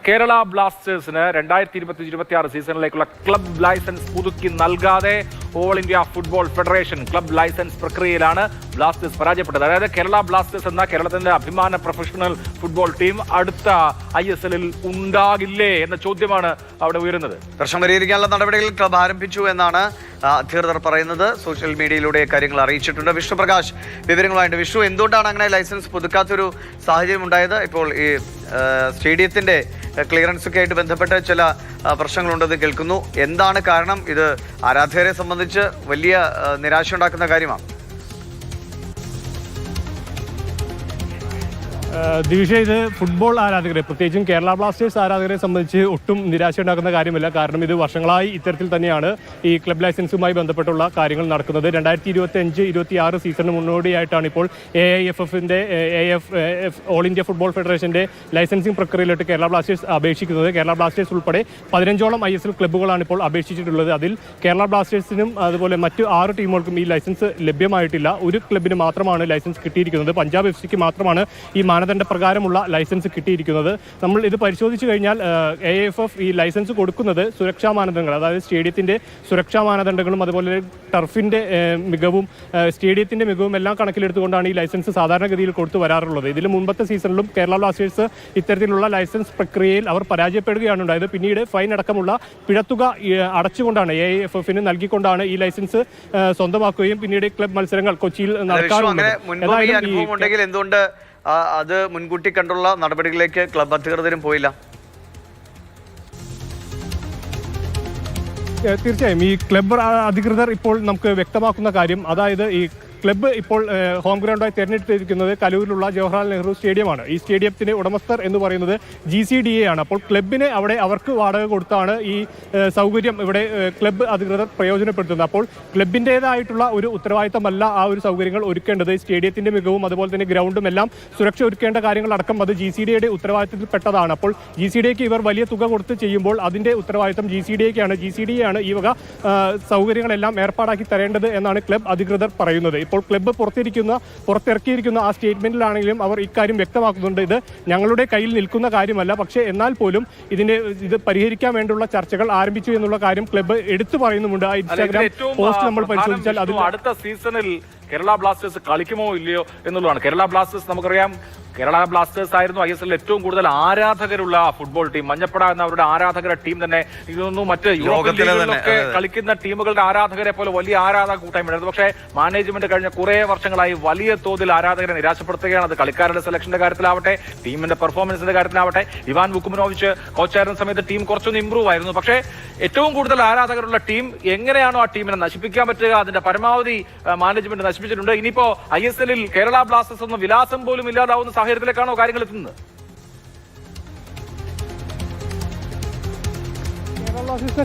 കേരള ബ്ലാസ്റ്റേഴ്സിന് 2025-26 സീസണിലേക്കുള്ള club licence പുതുക്കി നൽകാതെ All India Football Federation club licence പ്രക്രിയയിലാണ് ബ്ലാസ്റ്റേഴ്സ് പരാജയപ്പെട്ടത്. അതായത് കേരള ബ്ലാസ്റ്റേഴ്സ് എന്ന കേരളത്തിന്റെ അഭിമാന പ്രൊഫഷണൽ ഫുട്ബോൾ ടീം അടുത്ത ISL-ൽ ഉണ്ടാകില്ലേ എന്ന ചോദ്യമാണ് അവിടെ ഉയരുന്നത്. പ്രശ്നം പരിഹരിക്കാനുള്ള നടപടികൾ ക്ലബ് ആരംഭിച്ചു എന്നാണ് അധികൃതർ പറയുന്നത്. സോഷ്യൽ മീഡിയയിലൂടെ കാര്യങ്ങൾ അറിയിച്ചിട്ടുണ്ട്. വിഷ്ണു പ്രകാശ് വിവരങ്ങളുമായിട്ട്. വിഷ്ണു, എന്തുകൊണ്ടാണ് അങ്ങനെ ലൈസൻസ് പുതുക്കാത്തൊരു സാഹചര്യം ഉണ്ടായത്? ഇപ്പോൾ ഈ സ്റ്റേഡിയത്തിന്റെ ക്ലിയറൻസ് ഒക്കെ ആയിട്ട് ബന്ധപ്പെട്ട് ചില പ്രശ്നങ്ങളുണ്ടെന്ന് കേൾക്കുന്നു. എന്താണ് കാരണം? ഇത് ആരാധകരെ സംബന്ധിച്ച് വലിയ നിരാശ ഉണ്ടാക്കുന്ന കാര്യമാണ്. ദിവിഷ, ഇത് ഫുട്ബോൾ ആരാധകരെ, പ്രത്യേകിച്ചും കേരള ബ്ലാസ്റ്റേഴ്സ് ആരാധകരെ സംബന്ധിച്ച് ഒട്ടും നിരാശ ഉണ്ടാക്കുന്ന കാര്യമല്ല. കാരണം ഇത് വർഷങ്ങളായി ഇത്തരത്തിൽ തന്നെയാണ് ഈ ക്ലബ് ലൈസൻസുമായി ബന്ധപ്പെട്ടുള്ള കാര്യങ്ങൾ നടക്കുന്നത്. 2025-26 സീസണിന് മുന്നോടിയായിട്ടാണ് ഇപ്പോൾ AIFFന്റെ ഓൾ ഇന്ത്യ ഫുട്ബോൾ ഫെഡറേഷന്റെ ലൈസൻസിംഗ് പ്രക്രിയയിലോട്ട് കേരള ബ്ലാസ്റ്റേഴ്സ് അപേക്ഷിക്കുന്നത്. കേരള ബ്ലാസ്റ്റേഴ്സ് ഉൾപ്പെടെ 15ഓളം ISL ക്ലബ്ബുകളാണ് ഇപ്പോൾ അപേക്ഷിച്ചിട്ടുള്ളത്. അതിൽ കേരള ബ്ലാസ്റ്റേഴ്സിനും അതുപോലെ മറ്റ് 6 ടീമുകൾക്കും ഈ ലൈസൻസ് ലഭ്യമായിട്ടില്ല. ഒരു ക്ലബിന് മാത്രമാണ് ലൈസൻസ് കിട്ടിയിരിക്കുന്നത്. പഞ്ചാബ് FCക്ക് മാത്രമാണ് ഈ മാനദണ്ഡ പ്രകാരമുള്ള ലൈസൻസ് കിട്ടിയിരിക്കുന്നത്. നമ്മൾ ഇത് പരിശോധിച്ചു കഴിഞ്ഞാൽ AIFF ഈ ലൈസൻസ് കൊടുക്കുന്നത് സുരക്ഷാ മാനദണ്ഡങ്ങൾ, അതായത് സ്റ്റേഡിയത്തിന്റെ സുരക്ഷാ മാനദണ്ഡങ്ങളും അതുപോലെ ടർഫിന്റെ മികവും സ്റ്റേഡിയത്തിന്റെ മികവും എല്ലാം കണക്കിലെടുത്തുകൊണ്ടാണ് ഈ ലൈസൻസ് സാധാരണഗതിയിൽ കൊടുത്തു വരാറുള്ളത്. ഇതിൽ മുൻപത്തെ സീസണിലും കേരള ബ്ലാസ്റ്റേഴ്സ് ഇത്തരത്തിലുള്ള ലൈസൻസ് പ്രക്രിയയിൽ അവർ പരാജയപ്പെടുകയാണ് ഉണ്ടായത്. പിന്നീട് ഫൈൻ അടക്കമുള്ള പിഴത്തുക അടച്ചുകൊണ്ടാണ് AIFFന് നൽകിക്കൊണ്ടാണ് ഈ ലൈസൻസ് സ്വന്തമാക്കുകയും പിന്നീട് ക്ലബ് മത്സരങ്ങൾ കൊച്ചിയിൽ നടക്കാറുണ്ട്. എന്തുകൊണ്ട് അത് മുൻകൂട്ടി കണ്ടുള്ള നടപടികളിലേക്ക് ക്ലബ് അധികൃതരും പോയില്ല? തീർച്ചയായും ഈ ക്ലബ് അധികൃതർ ഇപ്പോൾ നമുക്ക് വ്യക്തമാക്കുന്ന കാര്യം, അതായത് ഈ ക്ലബ്ബ് ഇപ്പോൾ ഹോം ഗ്രൗണ്ടായി തിരഞ്ഞെടുത്തിരിക്കുന്നത് കലൂരിലുള്ള ജവഹർലാൽ നെഹ്റു സ്റ്റേഡിയമാണ്. ഈ സ്റ്റേഡിയത്തിന്റെ ഉടമസ്ഥർ എന്ന് പറയുന്നത് GCDA ആണ്. അപ്പോൾ ക്ലബിന് അവിടെ അവർക്ക് വാടക കൊടുത്താണ് ഈ സൗകര്യം ഇവിടെ ക്ലബ്ബ് അധികൃതർ പ്രയോജനപ്പെടുത്തുന്നത്. അപ്പോൾ ക്ലബിൻ്റെതായിട്ടുള്ള ഒരു ഉത്തരവാദിത്തമല്ല ആ ഒരു സൗകര്യങ്ങൾ ഒരുക്കേണ്ടത്. സ്റ്റേഡിയത്തിന്റെ മികവും അതുപോലെ തന്നെ ഗ്രൗണ്ടും എല്ലാം സുരക്ഷ ഒരുക്കേണ്ട കാര്യങ്ങളടക്കം അത് GCDAയുടെ ഉത്തരവാദിത്തത്തിൽപ്പെട്ടതാണ്. അപ്പോൾ GCDAക്ക് ഇവർ വലിയ തുക കൊടുത്ത് ചെയ്യുമ്പോൾ അതിന്റെ ഉത്തരവാദിത്തം GCDAക്കാണ്. GCDA ആണ് ഈ വക സൗകര്യങ്ങളെല്ലാം ഏർപ്പാടാക്കി തരേണ്ടത് എന്നാണ് ക്ലബ് അധികൃതർ പറയുന്നത്. ഇപ്പോൾ ക്ലബ്ബ് പുറത്തിറക്കിയിരിക്കുന്ന ആ സ്റ്റേറ്റ്മെന്റിലാണെങ്കിലും അവർ ഇക്കാര്യം വ്യക്തമാക്കുന്നുണ്ട്. ഇത് ഞങ്ങളുടെ കയ്യിൽ നിൽക്കുന്ന കാര്യമല്ല, പക്ഷേ എന്നാൽ പോലും ഇത് പരിഹരിക്കാൻ വേണ്ടിയുള്ള ചർച്ചകൾ ആരംഭിച്ചു എന്നുള്ള കാര്യം ക്ലബ്ബ് എടുത്തു പറയുന്നുമുണ്ട്. ആ ഇൻസ്റ്റാഗ്രാം പോസ്റ്റ് നമ്മൾ പരിശോധിച്ചാൽ അതിൽ അടുത്ത സീസണിൽ കേരള ബ്ലാസ്റ്റേഴ്സ് കളിക്കുമോ ഇല്ലയോ എന്നുള്ളതാണ്. കേരള ബ്ലാസ്റ്റേഴ്സ് നമുക്കറിയാം, കേരള ബ്ലാസ്റ്റേഴ്സ് ആയിരുന്നു ISL ഏറ്റവും കൂടുതൽ ആരാധകരുള്ള ഫുട്ബോൾ ടീം. മഞ്ഞപ്പട എന്ന അവരുടെ ആരാധകരുടെ ടീം തന്നെ ഇതൊന്നും മറ്റ് യൂറോപ്പിലൊക്കെ കളിക്കുന്ന ടീമുകളുടെ ആരാധകരെ പോലെ വലിയ ആരാധക കൂട്ടായ്മയായിരുന്നു. പക്ഷേ മാനേജ്മെന്റ് കഴിഞ്ഞ കുറെ വർഷങ്ങളായി വലിയ തോതിൽ ആരാധകരെ നിരാശപ്പെടുത്തുകയാണ്. അത് കളിക്കാരുടെ സെലക്ഷന്റെ കാര്യത്തിലാവട്ടെ, ടീമിന്റെ പെർഫോമൻസിന്റെ കാര്യത്തിലാവട്ടെ. ഇവാൻ വുക്കുമനോവിച്ച് കോച്ചായിരുന്ന സമയത്ത് ടീം കുറച്ചൊന്ന് ഇമ്പ്രൂവ് ആയിരുന്നു. പക്ഷേ ഏറ്റവും കൂടുതൽ ആരാധകരുള്ള ടീം എങ്ങനെയാണോ ആ ടീമിനെ നശിപ്പിക്കാൻ പറ്റുക, അതിന്റെ പരമാവധി മാനേജ്മെന്റ് നശിപ്പിച്ചിട്ടുണ്ട്. ഇനിയിപ്പോ ISL-ൽ കേരള ബ്ലാസ്റ്റേഴ്സ് ഒന്നും വിലാസം പോലും ഇല്ലാതാവുന്ന സാഹചര്യത്തിലേക്കാണോ കാര്യങ്ങൾ എത്തുന്നത്?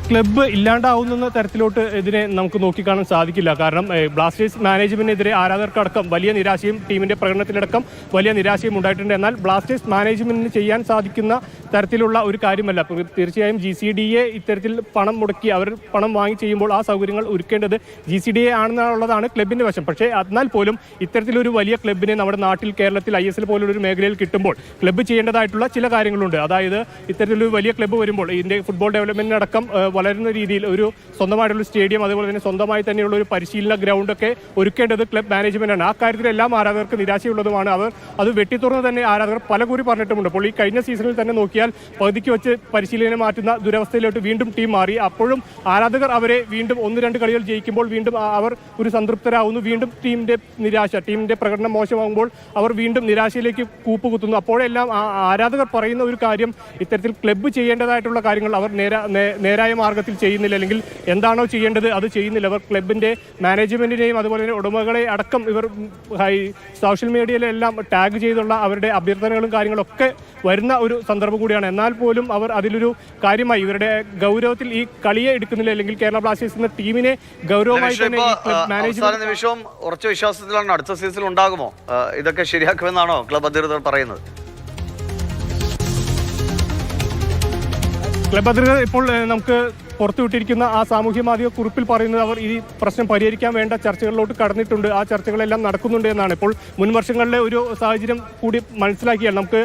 ക്ലബ്ബ് ഇല്ലാണ്ടാവുന്ന തരത്തിലോട്ട് ഇതിനെ നമുക്ക് നോക്കിക്കാണാൻ സാധിക്കില്ല. കാരണം ബ്ലാസ്റ്റേഴ്സ് മാനേജ്മെന്റിനെതിരെ ആരാധകർക്കടക്കം വലിയ നിരാശയും ടീമിന്റെ പ്രകടനത്തിലടക്കം വലിയ നിരാശയും ഉണ്ടായിട്ടുണ്ട്. എന്നാൽ ബ്ലാസ്റ്റേഴ്സ് മാനേജ്മെന്റിന് ചെയ്യാൻ സാധിക്കുന്ന തരത്തിലുള്ള ഒരു കാര്യമല്ല. തീർച്ചയായും GCDA ഇത്തരത്തിൽ പണം മുടക്കി അവർ പണം വാങ്ങി ചെയ്യുമ്പോൾ ആ സൗകര്യങ്ങൾ ഒരുക്കേണ്ടത് GCDA ആണെന്നുള്ളതാണ് ക്ലബിന്റെ വശം. പക്ഷേ എന്നാൽ പോലും ഇത്തരത്തിലൊരു വലിയ ക്ലബിനെ നമ്മുടെ നാട്ടിൽ കേരളത്തിൽ ISL പോലുള്ള ഒരു മേഖലയിൽ കിട്ടുമ്പോൾ ക്ലബ്ബ് ചെയ്യേണ്ടതായിട്ടുള്ള ചില കാര്യങ്ങളുണ്ട്. അതായത് ഇത്തരത്തിലൊരു വലിയ ക്ലബ്ബ് വരുമ്പോൾ ഇതിന്റെ ഫുട്ബോൾ ഡെവലപ്മെന്റിന് അടക്കം വളരുന്ന രീതിയിൽ ഒരു സ്വന്തമായിട്ടുള്ള സ്റ്റേഡിയം, അതുപോലെ തന്നെ സ്വന്തമായി തന്നെയുള്ള ഒരു പരിശീലന ഗ്രൗണ്ടൊക്കെ ഒരുക്കേണ്ടത് ക്ലബ് മാനേജ്മെന്റാണ്. ആ കാര്യത്തിലെല്ലാം ആരാധകർക്ക് നിരാശയുള്ളതുമാണ്. അവർ അത് വെട്ടിത്തുറന്ന് തന്നെ ആരാധകർ പലകുറി പറഞ്ഞിട്ടുമുണ്ട്. അപ്പോൾ ഈ കഴിഞ്ഞ സീസണിൽ തന്നെ നോക്കിയാൽ പകുതിക്ക് വെച്ച് പരിശീലനം മാറ്റുന്ന ദുരവസ്ഥയിലോട്ട് വീണ്ടും ടീം മാറി. അപ്പോഴും ആരാധകർ അവരെ വീണ്ടും 1-2 കളികൾ ജയിക്കുമ്പോൾ വീണ്ടും അവർ ഒരു സംതൃപ്തരാകുന്നു. വീണ്ടും ടീമിന്റെ നിരാശ, ടീമിന്റെ പ്രകടനം മോശമാകുമ്പോൾ അവർ വീണ്ടും നിരാശയിലേക്ക് കൂപ്പുകുത്തുന്നു. അപ്പോഴെല്ലാം ആരാധകർ പറയുന്ന ഒരു കാര്യം, ഇത്തരത്തിൽ ക്ലബ്ബ് ചെയ്യേണ്ടതായിട്ടുള്ള കാര്യങ്ങൾ അവർ നേരായ മാർഗത്തിൽ ചെയ്യുന്നില്ല, അല്ലെങ്കിൽ എന്താണോ ചെയ്യേണ്ടത് അത് ചെയ്യുന്നില്ല. അവർ ക്ലബിന്റെ മാനേജ്മെന്റിനെയും അതുപോലെ തന്നെ ഉടമകളെ അടക്കം ഇവർ സോഷ്യൽ മീഡിയയിലെല്ലാം ടാഗ് ചെയ്തുള്ള അവരുടെ അഭ്യർത്ഥനകളും കാര്യങ്ങളൊക്കെ വരുന്ന ഒരു സന്ദർഭം കൂടിയാണ്. എന്നാൽ പോലും അവർ അതിലൊരു കാര്യമായി ഇവരുടെ ഗൗരവത്തിൽ ഈ കളിയെ എടുക്കുന്നില്ല, അല്ലെങ്കിൽ കേരള ബ്ലാസ്റ്റേഴ്സ് എന്ന ടീമിനെ ഗൗരവമായി തന്നെ മാനേജ്മെന്റ് നിമിഷവും ഉറച്ച വിശ്വാസത്തിലാണ് അടുത്ത സീസണിൽ ഉണ്ടാകുമോ ഇതൊക്കെ ശരിയാക്കുമെന്നാണോ ക്ലബ് അധികൃതർ പറയുന്നത്? ക്ലബ് അധികൃതർ ഇപ്പോൾ നമുക്ക് പുറത്തുവിട്ടിരിക്കുന്ന ആ സാമൂഹ്യ മാധ്യമ കുറിപ്പിൽ പറയുന്നത് അവർ ഈ പ്രശ്നം പരിഹരിക്കാൻ വേണ്ട ചർച്ചകളിലോട്ട് കടന്നിട്ടുണ്ട്, ആ ചർച്ചകളെല്ലാം നടക്കുന്നുണ്ട് എന്നാണ്. ഇപ്പോൾ മുൻ വർഷങ്ങളിലെ ഒരു സാഹചര്യം കൂടി മനസ്സിലാക്കിയാൽ നമുക്ക്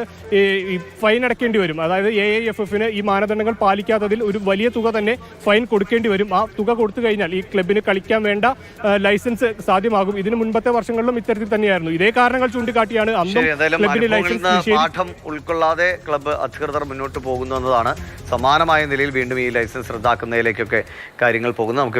ഈ ഫൈൻ അടയ്ക്കേണ്ടി വരും. അതായത് AIFF-ന് ഈ മാനദണ്ഡങ്ങൾ പാലിക്കാത്തതിൽ ഒരു വലിയ തുക തന്നെ ഫൈൻ കൊടുക്കേണ്ടി വരും. ആ തുക കൊടുത്തു കഴിഞ്ഞാൽ ഈ ക്ലബിന് കളിക്കാൻ വേണ്ട ലൈസൻസ് സാധ്യമാകും. ഇതിന് മുൻപത്തെ വർഷങ്ങളിലും ഇത്തരത്തിൽ തന്നെയായിരുന്നു. ഇതേ കാരണങ്ങൾ ചൂണ്ടിക്കാട്ടിയാണ് അന്നും ക്ലബിന് ലൈസൻസ് പാഠം ഉൾക്കൊള്ളാതെ ക്ലബ്ബ് അധികൃതർ മുന്നോട്ട് പോകുന്നു എന്നതാണ്. സമാനമായ നിലയിൽ വീണ്ടും ഈ ലൈസൻസ് റദ്ദാക്കുന്നതിലേക്കൊക്കെ കാര്യങ്ങൾ പോകുന്നത്. നമുക്ക്